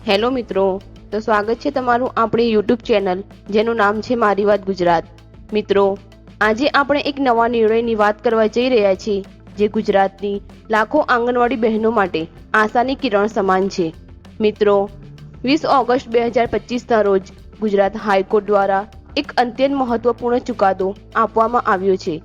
Hello મિત્રો, તો સ્વાગત છે તમારું આપણી યુટ્યુબ ચેનલ જેનું નામ છે મારી વાત ગુજરાત। મિત્રો, આજે આપણે એક નવા નિર્ણયની વાત કરવા જઈ રહ્યા છીએ જે ગુજરાતની લાખો આંગણવાડી બહેનો માટે આશાની કિરણ સમાન છે। મિત્રો, 20 ઓગસ્ટ 2025ના રોજ ગુજરાત હાઈકોર્ટ દ્વારા એક અત્યંત મહત્વપૂર્ણ ચુકાદો આપવામાં આવ્યો છે।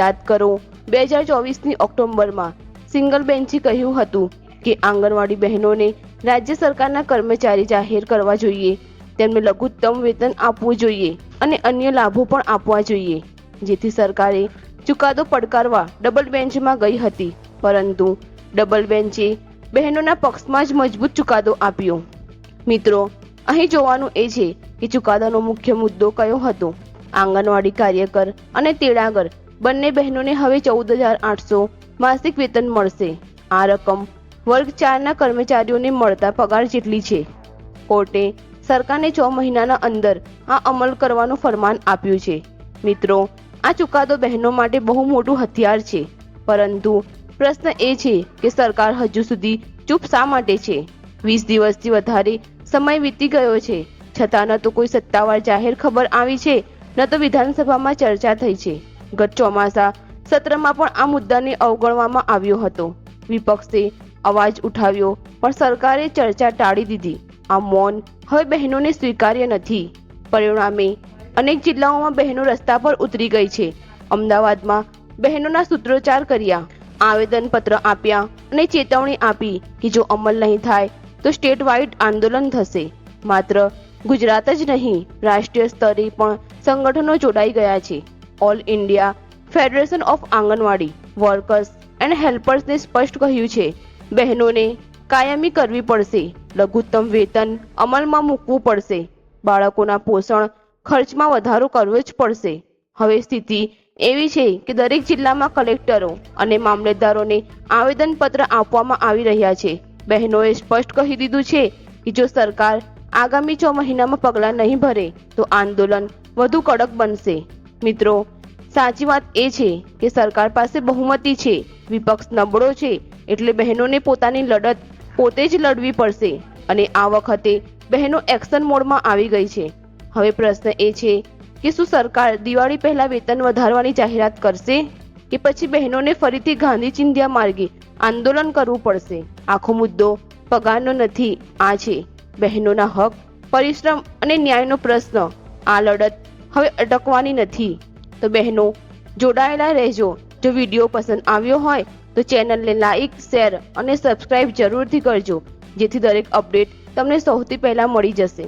યાદ કરો, 2024ની ઓક્ટોબરમાં સિંગલ બેન્ચે કહ્યું હતું કે આંગણવાડી બહેનોને રાજ્ય સરકારના કર્મચારી જાહેર કરવા જોઈએ, તેમને લઘુત્તમ વેતન આપવું જોઈએ અને અન્ય લાભો પણ આપવા જોઈએ, જેથી સરકારે ચુકાદો પડકારવા ડબલ બેન્ચમાં ગઈ હતી, પરંતુ ડબલ બેન્ચે બહેનોના પક્ષમાં જ મજબૂત ચુકાદો આપ્યો। મિત્રો, અહીં જોવાનું એ છે કે ચુકાદાનો મુખ્ય મુદ્દો કયો હતો। આંગણવાડી કાર્યકર અને તેડાગર બંને બહેનોને હવે 14,800 માસિક વેતન મળશે। આ રકમ વર્ગ 4ના કર્મચારીઓને મળતા પગાર જેટલી છે। કોર્ટે સરકારને 6 મહિનાના અંદર આ અમલ કરવાનું ફરમાન આપ્યું છે। મિત્રો, આ ચુકાદો બહેનો માટે બહુ મોટું હથિયાર છે, પરંતુ પ્રશ્ન એ છે કે સરકાર હજુ સુધી ચૂપ શા માટે છે। 20 દિવસથી વધારે સમય વીતી ગયો છે, છતાં ન તો કોઈ સત્તાવાર જાહેર ખબર આવી છે, ન તો વિધાનસભામાં ચર્ચા થઈ છે। ગત ચોમાસા સત્રમાં પણ આ મુદ્દાને અવગણવામાં આવ્યો હતો। વિપક્ષે અવાજ ઉઠાવ્યો, પણ સરકારે ચર્ચા ટાળી દીધી। આ મૌન હવે બહેનોને સ્વીકાર્ય નથી। પરિણામે અનેક જિલ્લાઓમાં બહેનો રસ્તા પર ઉતરી ગઈ છે। અમદાવાદમાં બહેનોના સૂત્રોચ્ચાર કર્યા, આવેદનપત્ર આપ્યા અને ચેતવણી આપી કે જો અમલ નહીં થાય તો સ્ટેટ વાઇડ આંદોલન થશે। માત્ર ગુજરાત જ નહીં, રાષ્ટ્રીય સ્તરે પણ સંગઠનો જોડાઈ ગયા છે। All India federation of anganwadi workers and હેલ્પર્સને સ્પષ્ટ કહ્યું છે, બહેનોને કાયમી કરવી પડશે, લઘુત્તમ વેતન અમલમાં મૂકવું પડશે, બાળકોના પોષણ ખર્ચમાં વધારો કરવો જ પડશે। હવે સ્થિતિ એવી છે કે દરેક જિલ્લામાં કલેક્ટરો અને મામલતદારોને આવેદનપત્ર આપવામાં આવી રહ્યા છે। બહેનોએ સ્પષ્ટ કહી દીધું છે કે જો સરકાર આગામી 6 મહિનામાં પગલાં નહીં ભરે તો આંદોલન વધુ કડક બનશે। મિત્રો, સાચી વાત એ છે કે સરકાર પાસે બહુમતી છે, વિપક્ષ નબળો છે, એટલે બહેનોને પોતાની લડત પોતે જ લડવી પડશે અને આ વખતે બહેનો એક્શન મોડમાં આવી ગઈ છે। હવે પ્રશ્ન એ છે કે શું સરકાર દિવાળી પહેલા વેતન વધારવાની જાહેરાત કરશે કે પછી બહેનોને ફરીથી ગાંધી ચિંધ્યા માર્ગે આંદોલન કરવું પડશે। આખો મુદ્દો પગારનો નથી, આ છે બહેનોના હક, પરિશ્રમ અને ન્યાયનો પ્રશ્ન। આ લડત હવે અટકવાની નથી। તો બહેનો, જોડાયેલા રહેજો। જો વિડીયો પસંદ આવ્યો હોય તો ચેનલને લાઈક, શેર અને સબસ્ક્રાઇબ જરૂરથી કરજો, જેથી દરેક અપડેટ તમને સૌથી પહેલા મળી જશે।